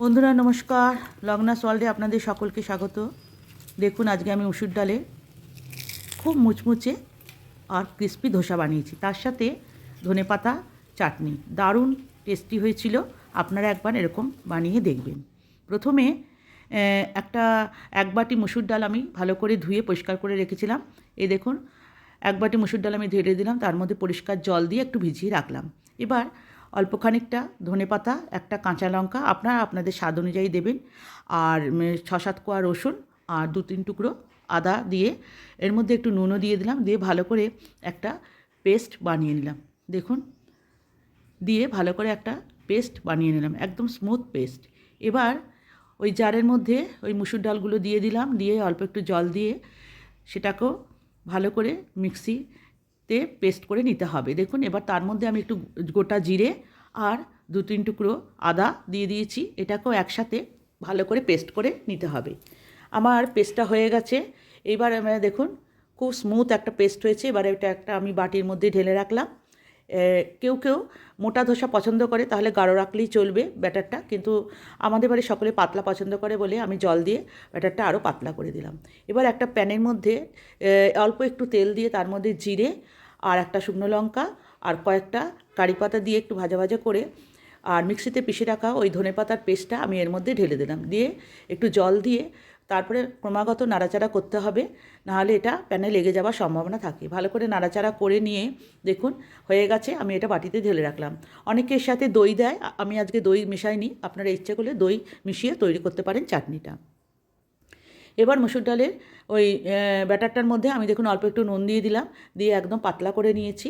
বন্ধুরা নমস্কার, লগ্নাস ওয়ার্ল্ডে আপনাদের সকলকে স্বাগত। দেখুন আজকে আমি মসুর ডালে খুব মুচমুচে আর ক্রিস্পি ধোসা বানিয়েছি, তার সাথে ধনেপাতা চাটনি। দারুণ টেস্টি হয়েছিল, আপনারা একবার এরকম বানিয়ে দেখবেন। প্রথমে এক বাটি মসুর ডাল আমি ভালো করে ধুয়ে পরিষ্কার করে রেখেছিলাম। এই দেখুন, এক বাটি মসুর ডাল আমি ঢেলে দিলাম, তার মধ্যে পরিষ্কার জল দিয়ে একটু ভিজিয়ে রাখলাম। এবার অল্প খানিকটা ধনেপাতা, একটা কাঁচা লঙ্কা, আপনাদের স্বাদ অনুযায়ী দেবেন, আর 6-7 কোয়া রসুন, আর 2-3 টুকরো আদা দিয়ে এর মধ্যে একটু নুনও দিয়ে দিলাম, দিয়ে ভালো করে একটা পেস্ট বানিয়ে নিলাম। দেখুন, দিয়ে ভালো করে একটা পেস্ট বানিয়ে নিলাম, একদম স্মুথ পেস্ট। এবার ওই জারের মধ্যে ওই মুসুর ডালগুলো দিয়ে দিলাম, দিয়ে অল্প একটু জল দিয়ে সেটাকেও ভালো করে মিক্সিতে পেস্ট করে নিতে হবে। দেখুন, এবার তার মধ্যে আমি একটু গোটা জিরে আর 2-3 টুকরো আদা দিয়ে দিয়েছি, এটাকেও একসাথে ভালো করে পেস্ট করে নিতে হবে। আমার পেস্টটা হয়ে গেছে। এবার দেখুন, খুব স্মুথ একটা পেস্ট হয়েছে। এবার এটা একটা আমি বাটির মধ্যে ঢেলে রাখলাম। কেউ কেউ মোটা ধোসা পছন্দ করে, তাহলে গাঢ় রাখলেই চলবে ব্যাটারটা, কিন্তু আমাদের বাড়ি সকলে পাতলা পছন্দ করে বলে আমি জল দিয়ে ব্যাটারটা আরও পাতলা করে দিলাম। এবার একটা প্যানের মধ্যে অল্প একটু তেল দিয়ে তার মধ্যে জিরে আর একটা শুকনো লঙ্কা আর কয়েকটা কারি পাতা দিয়ে একটু ভাজা ভাজা করে আর মিক্সিতে পিষে রাখা ওই ধনেপাতার পেস্টটা আমি এর মধ্যে ঢেলে দিলাম, দিয়ে একটু জল দিয়ে তারপরে ক্রমাগত নাড়াচাড়া করতে হবে, নাহলে এটা প্যানে লেগে যাওয়ার সম্ভাবনা থাকে। ভালো করে নাড়াচাড়া করে নিয়ে দেখুন হয়ে গেছে, আমি এটা বাটিতে ঢেলে রাখলাম। অনেকের সাথে দই দেয়, আমি আজকে দই মেশাইনি, আপনারা ইচ্ছে করলে দই মিশিয়ে তৈরি করতে পারেন চাটনিটা। এবার মসুর ডালের ওই ব্যাটারটার মধ্যে আমি দেখুন অল্প একটু নুন দিয়ে দিলাম, দিয়ে একদম পাতলা করে নিয়েছি।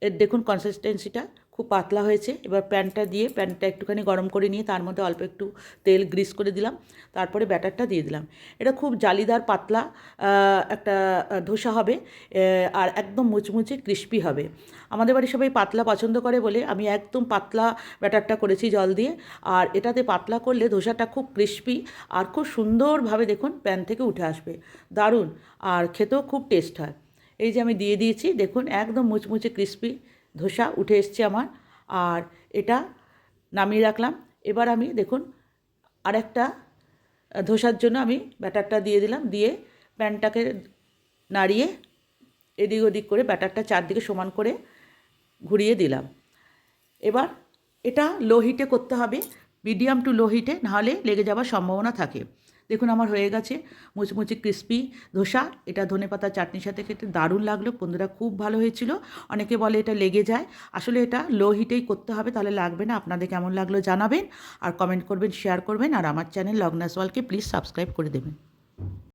এর দেখুন কনসিস্টেন্সিটা খুব পাতলা হয়েছে। এবার প্যানটা একটুখানি গরম করে নিয়ে তার মধ্যে অল্প একটু তেল গ্রিস করে দিলাম, তারপরে ব্যাটারটা দিয়ে দিলাম। এটা খুব জালিদার পাতলা একটা ধোসা হবে, আর একদম মুচমুচে ক্রিস্পি হবে। আমাদের বাড়ির সবাই পাতলা পছন্দ করে বলে আমি একদম পাতলা ব্যাটারটা করেছি জল দিয়ে, আর এটাতে পাতলা করলে ধোসাটা খুব ক্রিস্পি আর খুব সুন্দরভাবে দেখুন প্যান থেকে উঠে আসবে, দারুণ, আর খেতেও খুব টেস্ট হয়। এই যে আমি দিয়ে দিয়েছি, দেখুন একদম মুচমুচে ক্রিস্পি ধোসা উঠে এসছে আমার, আর এটা নামিয়ে রাখলাম। এবার আমি দেখুন আরেকটা ধোসার জন্য আমি ব্যাটারটা দিয়ে দিলাম, দিয়ে প্যানটাকে নাড়িয়ে এদিক ওদিক করে ব্যাটারটা চারদিকে সমান করে ঘুরিয়ে দিলাম। এবার এটা লো হিটে করতে হবে, মিডিয়াম টু লো হিটে, নাহলে লেগে যাওয়ার সম্ভাবনা থাকে। দেখুন আমার হয়ে গেছে মুচমুচে ক্রিস্পি ধোসা। এটা ধনেপাতা চাটনির সাথে খেতে দারুণ লাগলো বন্ধুরা, খুব ভালো হয়েছিল। অনেকে বলে এটা লেগে যায়, আসলে এটা লো হিটেই করতে হবে, তাহলে লাগবে না। আপনাদের কেমন লাগলো জানাবেন, আর কমেন্ট করবেন, শেয়ার করবেন, আর আমার চ্যানেল লগ্নাস ওয়ার্ল্ডকে প্লিজ সাবস্ক্রাইব করে দেবেন।